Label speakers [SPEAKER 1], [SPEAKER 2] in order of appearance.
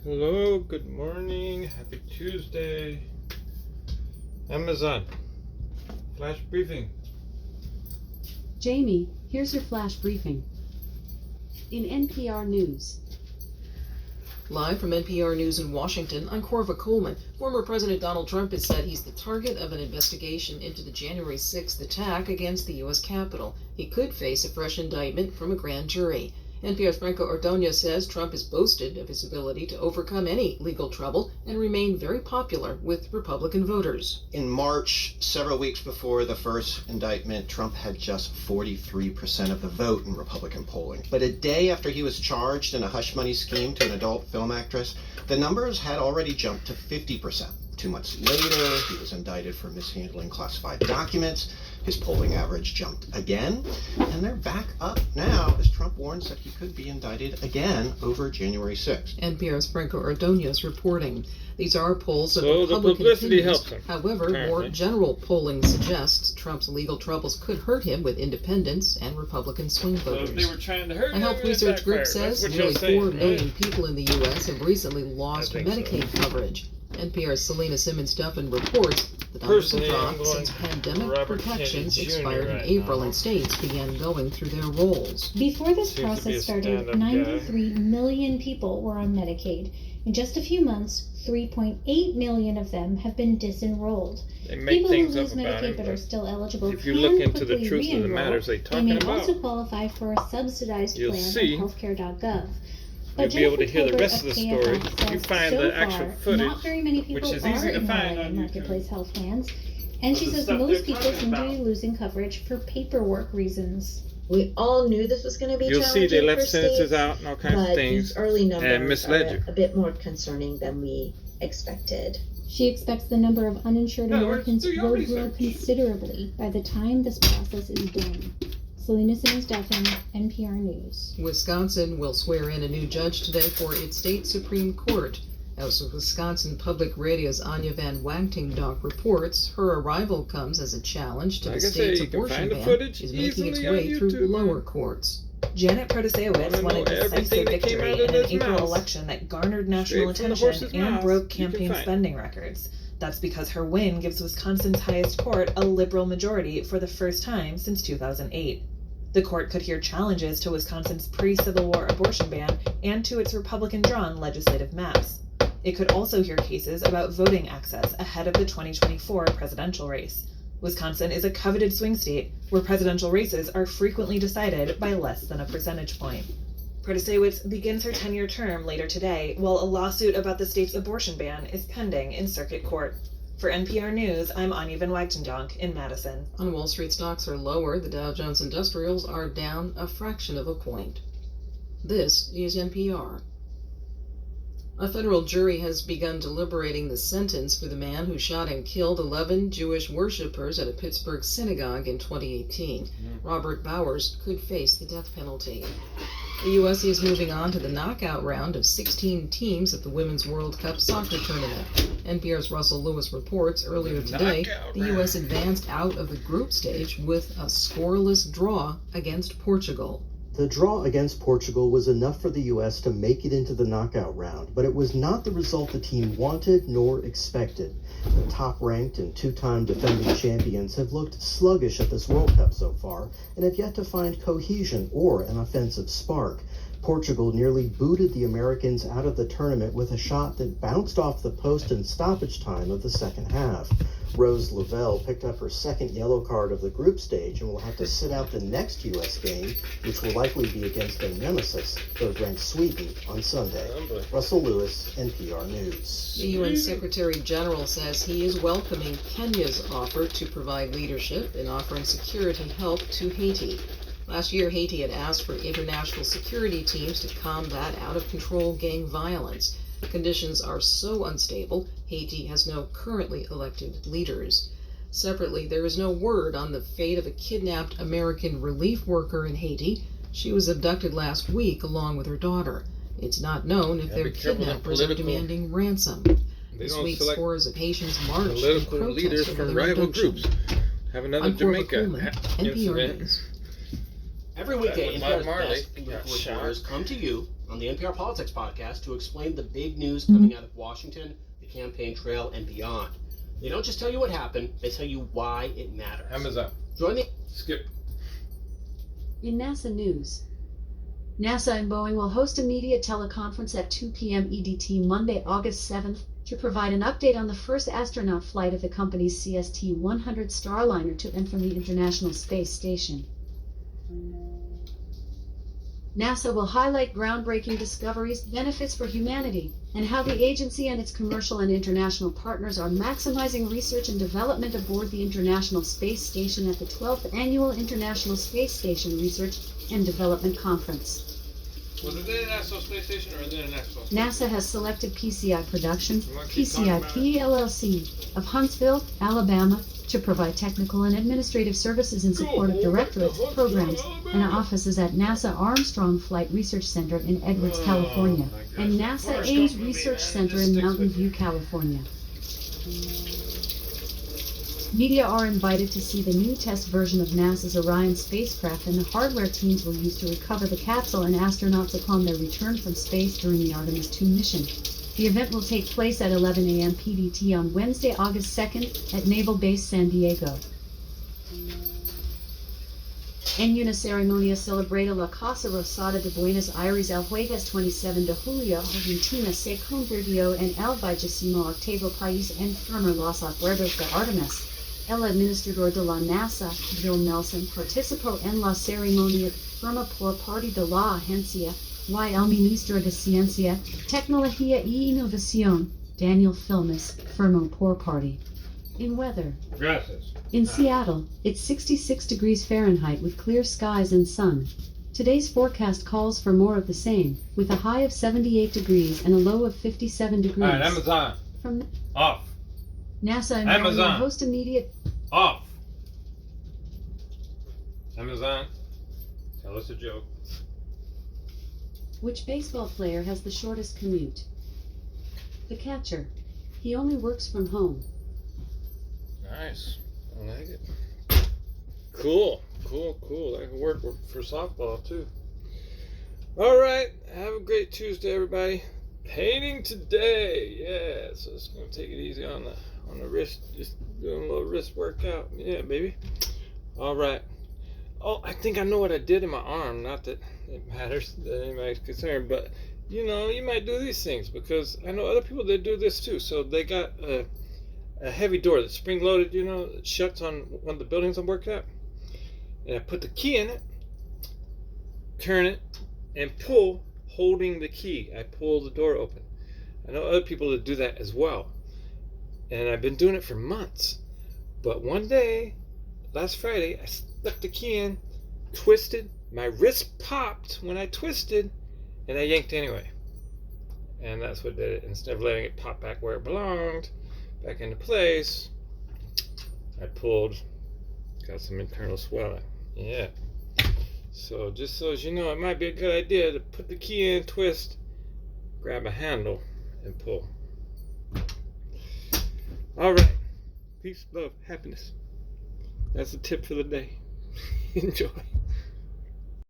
[SPEAKER 1] Hello, good morning, happy Tuesday. Amazon, flash briefing.
[SPEAKER 2] Jamie, here's your flash briefing. In NPR News.
[SPEAKER 3] Live from NPR News in Washington, I'm Corva Coleman. Former President Donald Trump has said he's the target of an investigation into the January 6th attack against the U.S. Capitol. He could face a fresh indictment from a grand jury. NPR's Franco Ordonez says Trump has boasted of his ability to overcome any legal trouble and remain very popular with Republican voters.
[SPEAKER 4] In March, several weeks before the first indictment, Trump had just 43% of the vote in Republican polling. But a day after he was charged in a hush money scheme to an adult film actress, the numbers had already jumped to 50%. 2 months later, he was indicted for mishandling classified documents. His polling average jumped again, and they're back up now as Trump warns that he could be indicted again over January 6th.
[SPEAKER 3] NPR's Franco Ordonez reporting. These are polls of
[SPEAKER 1] So the
[SPEAKER 3] Republican
[SPEAKER 1] publicity
[SPEAKER 3] opinions.
[SPEAKER 1] helps him,
[SPEAKER 3] However,
[SPEAKER 1] apparently.
[SPEAKER 3] more general polling suggests Trump's legal troubles could hurt him with independents and Republican swing
[SPEAKER 1] So
[SPEAKER 3] voters.
[SPEAKER 1] if they were trying to hurt
[SPEAKER 3] A health
[SPEAKER 1] him, it
[SPEAKER 3] research group
[SPEAKER 1] backfired.
[SPEAKER 3] says
[SPEAKER 1] That's what
[SPEAKER 3] nearly
[SPEAKER 1] you're saying,
[SPEAKER 3] 4 million
[SPEAKER 1] right?
[SPEAKER 3] people in the U.S. have recently lost
[SPEAKER 1] I think so.
[SPEAKER 3] Medicaid coverage. NPR's Selena Simmons-Duffin reports the numbers have
[SPEAKER 1] Personally, I'm
[SPEAKER 3] dropped
[SPEAKER 1] going
[SPEAKER 3] since pandemic
[SPEAKER 1] Robert
[SPEAKER 3] protections
[SPEAKER 1] Kennedy Jr.
[SPEAKER 3] expired in
[SPEAKER 1] right
[SPEAKER 3] April
[SPEAKER 1] now.
[SPEAKER 3] and states began going through their rolls.
[SPEAKER 5] Before this
[SPEAKER 1] Seems to be a
[SPEAKER 5] process started,
[SPEAKER 1] stand-up
[SPEAKER 5] 93 million people were on Medicaid. In just a few months, 3.8 million of them have been disenrolled.
[SPEAKER 1] They make
[SPEAKER 5] People who
[SPEAKER 1] things
[SPEAKER 5] lose
[SPEAKER 1] up about
[SPEAKER 5] Medicaid
[SPEAKER 1] him,
[SPEAKER 5] but are
[SPEAKER 1] but
[SPEAKER 5] still eligible
[SPEAKER 1] if you
[SPEAKER 5] can
[SPEAKER 1] look into the
[SPEAKER 5] quickly
[SPEAKER 1] truth of the
[SPEAKER 5] re-enroll.
[SPEAKER 1] matters they're
[SPEAKER 5] They
[SPEAKER 1] talking
[SPEAKER 5] may
[SPEAKER 1] about,
[SPEAKER 5] also qualify for a subsidized
[SPEAKER 1] you'll
[SPEAKER 5] plan
[SPEAKER 1] see
[SPEAKER 5] at healthcare.gov.
[SPEAKER 1] you'll be able to hear the
[SPEAKER 5] Jennifer
[SPEAKER 1] rest of the
[SPEAKER 5] Colbert
[SPEAKER 1] story.
[SPEAKER 5] KFF
[SPEAKER 1] If you
[SPEAKER 5] says
[SPEAKER 1] find
[SPEAKER 5] so
[SPEAKER 1] the actual
[SPEAKER 5] far,
[SPEAKER 1] footage,
[SPEAKER 5] not very many people
[SPEAKER 1] which is
[SPEAKER 5] are
[SPEAKER 1] easy to find
[SPEAKER 5] enrolling
[SPEAKER 1] on
[SPEAKER 5] in
[SPEAKER 1] YouTube.
[SPEAKER 5] Marketplace health plans, and
[SPEAKER 1] Of
[SPEAKER 5] she
[SPEAKER 1] the
[SPEAKER 5] says
[SPEAKER 1] stuff
[SPEAKER 5] most
[SPEAKER 1] they're
[SPEAKER 5] people
[SPEAKER 1] talking
[SPEAKER 5] seem to
[SPEAKER 1] about.
[SPEAKER 5] be losing coverage for paperwork reasons.
[SPEAKER 6] We all knew this was going to be
[SPEAKER 1] You'll see
[SPEAKER 6] challenging
[SPEAKER 1] they left
[SPEAKER 6] for
[SPEAKER 1] sentences
[SPEAKER 6] states,
[SPEAKER 1] out and all kinds of
[SPEAKER 6] but
[SPEAKER 1] things.
[SPEAKER 6] these early numbers
[SPEAKER 1] misled
[SPEAKER 6] are
[SPEAKER 1] you.
[SPEAKER 6] a bit more concerning than we expected.
[SPEAKER 5] She expects the number of uninsured
[SPEAKER 1] In other words,
[SPEAKER 5] Americans
[SPEAKER 1] do your
[SPEAKER 5] will grow
[SPEAKER 1] research.
[SPEAKER 5] considerably by the time this process is done. Selena Simmons-Duffin, NPR News.
[SPEAKER 3] Wisconsin will swear in a new judge today for its state Supreme Court. As Wisconsin Public Radio's Anya Van Wagtingdonk reports, her arrival comes as a challenge to
[SPEAKER 1] Like
[SPEAKER 3] the
[SPEAKER 1] I say,
[SPEAKER 3] state's
[SPEAKER 1] you can
[SPEAKER 3] abortion
[SPEAKER 1] find the
[SPEAKER 3] ban
[SPEAKER 1] footage
[SPEAKER 3] is making its
[SPEAKER 1] easily on
[SPEAKER 3] way through
[SPEAKER 1] YouTube,
[SPEAKER 3] lower
[SPEAKER 1] man.
[SPEAKER 3] courts.
[SPEAKER 7] Janet
[SPEAKER 1] Wanna
[SPEAKER 7] Protasiewicz
[SPEAKER 1] know
[SPEAKER 7] won a
[SPEAKER 1] everything
[SPEAKER 7] decisive
[SPEAKER 1] that came
[SPEAKER 7] victory
[SPEAKER 1] out of
[SPEAKER 7] in an
[SPEAKER 1] those
[SPEAKER 7] April
[SPEAKER 1] mouths.
[SPEAKER 7] election that garnered
[SPEAKER 1] Straight
[SPEAKER 7] national
[SPEAKER 1] from the horse's
[SPEAKER 7] attention and
[SPEAKER 1] mouth.
[SPEAKER 7] broke
[SPEAKER 1] You can
[SPEAKER 7] campaign
[SPEAKER 1] find.
[SPEAKER 7] spending records. That's because her win gives Wisconsin's highest court a liberal majority for the first time since 2008. The court could hear challenges to Wisconsin's pre-Civil War abortion ban and to its Republican-drawn legislative maps. It could also hear cases about voting access ahead of the 2024 presidential race. Wisconsin is a coveted swing state where presidential races are frequently decided by less than a percentage point. Protasiewicz begins her 10-year term later today, while a lawsuit about the state's abortion ban is pending in circuit court. For NPR News, I'm Anya Van Wagtingdonk in Madison.
[SPEAKER 3] On Wall Street, stocks are lower. The Dow Jones Industrials are down a fraction of a point. This is NPR. A federal jury has begun deliberating the sentence for the man who shot and killed 11 Jewish worshippers at a Pittsburgh synagogue in 2018. Robert Bowers could face the death penalty. The U.S. is moving on to the knockout round of 16 teams at the Women's World Cup soccer tournament. NPR's Russell Lewis reports earlier today
[SPEAKER 1] Knockout
[SPEAKER 3] the U.S. advanced out of the group stage with a scoreless draw against Portugal.
[SPEAKER 8] The draw against Portugal was enough for the U.S. to make it into the knockout round, but it was not the result the team wanted nor expected. The top-ranked and two-time defending champions have looked sluggish at this World Cup so far and have yet to find cohesion or an offensive spark. Portugal nearly booted the Americans out of the tournament with a shot that bounced off the post in stoppage time of the second half. Rose Lavelle picked up her second yellow card of the group stage and will have to sit out the next U.S. game, which will likely be against their nemesis, third-ranked Sweden, on Sunday. Russell Lewis, NPR News.
[SPEAKER 3] The UN Secretary General says he is welcoming Kenya's offer to provide leadership in offering security help to Haiti. Last year, Haiti had asked for international security teams to combat out-of-control gang violence. Conditions are so unstable, Haiti has no currently elected leaders. Separately, there is no word on the fate of a kidnapped American relief worker in Haiti. She was abducted last week along with her daughter. It's not known if
[SPEAKER 1] Yeah,
[SPEAKER 3] their
[SPEAKER 1] be careful of
[SPEAKER 3] kidnappers are
[SPEAKER 1] political-
[SPEAKER 3] demanding ransom.
[SPEAKER 1] They
[SPEAKER 3] This
[SPEAKER 1] don't
[SPEAKER 3] week,
[SPEAKER 1] select
[SPEAKER 3] scores of Haitians marched in
[SPEAKER 1] political
[SPEAKER 3] protest
[SPEAKER 1] leaders
[SPEAKER 3] over
[SPEAKER 1] from
[SPEAKER 3] their
[SPEAKER 1] rival
[SPEAKER 3] abduction.
[SPEAKER 1] groups. Have another
[SPEAKER 3] I'm Corva
[SPEAKER 1] Jamaica
[SPEAKER 3] Coleman, NPR
[SPEAKER 1] incident.
[SPEAKER 3] News.
[SPEAKER 9] Every weekday,
[SPEAKER 1] Bob
[SPEAKER 9] NPR's
[SPEAKER 1] Marley
[SPEAKER 9] best
[SPEAKER 1] got
[SPEAKER 9] political
[SPEAKER 1] shot.
[SPEAKER 9] reporters come to you on the NPR Politics Podcast to explain the big news coming out of Washington, the campaign trail, and beyond. They don't just tell you what happened, they tell you why it matters.
[SPEAKER 1] Amazon.
[SPEAKER 9] Join me.
[SPEAKER 1] Skip.
[SPEAKER 2] In NASA news, NASA and Boeing will host a media teleconference at 2 p.m. EDT Monday, August 7th to provide an update on the first astronaut flight of the company's CST-100 Starliner to and from the International Space Station. NASA will highlight groundbreaking discoveries, benefits for humanity, and how the agency and its commercial and international partners are maximizing research and development aboard the International Space Station at the 12th Annual International Space Station Research and Development Conference.
[SPEAKER 1] Was it the International Space Station or the International?
[SPEAKER 2] NASA has selected PCI Productions,
[SPEAKER 1] You wanna keep talking about
[SPEAKER 2] PCIP LLC, of Huntsville, Alabama, to provide technical and administrative services in support of directorates, programs, and offices at NASA Armstrong Flight Research Center in Edwards, California,
[SPEAKER 1] my gosh.
[SPEAKER 2] and NASA
[SPEAKER 1] Forrest
[SPEAKER 2] Ames
[SPEAKER 1] Gump movie,
[SPEAKER 2] Research
[SPEAKER 1] man. It
[SPEAKER 2] Center
[SPEAKER 1] just
[SPEAKER 2] in
[SPEAKER 1] sticks
[SPEAKER 2] Mountain
[SPEAKER 1] with
[SPEAKER 2] View,
[SPEAKER 1] you.
[SPEAKER 2] California. Media are invited to see the new test version of NASA's Orion spacecraft and the hardware teams will use to recover the capsule and astronauts upon their return from space during the Artemis II mission. The event will take place at 11 a.m. PDT on Wednesday, August 2nd at Naval Base San Diego. En una ceremonia celebrada la Casa Rosada de Buenos Aires el jueves 27 de julio, Argentina se convirtió en el 28º país en firmar los acuerdos de Artemis. El administrador de la NASA, Bill Nelson, participó en la ceremonia de firma por parte de la agencia, y el ministro de Ciencia, Tecnología y Innovación, Daniel Filmus, firmó por parte. In weather.
[SPEAKER 1] Gracias.
[SPEAKER 2] In Seattle, it's 66 degrees Fahrenheit with clear skies and sun. Today's forecast calls for more of the same, with a high of 78 degrees and a low of 57 degrees.
[SPEAKER 1] All right, Amazon.
[SPEAKER 2] From
[SPEAKER 1] Off.
[SPEAKER 2] NASA and Boeing will
[SPEAKER 1] Amazon.
[SPEAKER 2] host immediate.
[SPEAKER 1] Off. Amazon. Tell us a joke.
[SPEAKER 2] Which baseball player has the shortest commute? The catcher. He only works from home.
[SPEAKER 1] Nice. I like it. Cool. That can work for softball too. All right. Have a great Tuesday, everybody. Painting today. Yeah. So it's gonna take it easy on the wrist. Just doing a little wrist workout. Yeah, baby. All right. Oh, I think I know what I did in my arm. Not that it matters that anybody's concerned, but you know, you might do these things because I know other people that do this too. So they got a heavy door that's spring loaded, you know, it shuts on one of the buildings I'm working at. And I put the key in it, turn it, and pull, holding the key. I pull the door open. I know other people that do that as well. And I've been doing it for months. But one day, last Friday, I stuck the key in, twisted, my wrist popped when I twisted, and I yanked anyway. And that's what did it. Instead of letting it pop back where it belonged, back into place, I pulled, got some internal swelling. Yeah. So just so as you know, it might be a good idea to put the key in, twist, grab a handle, and pull. All right. Peace, love, happiness. That's the tip for the day. Enjoy.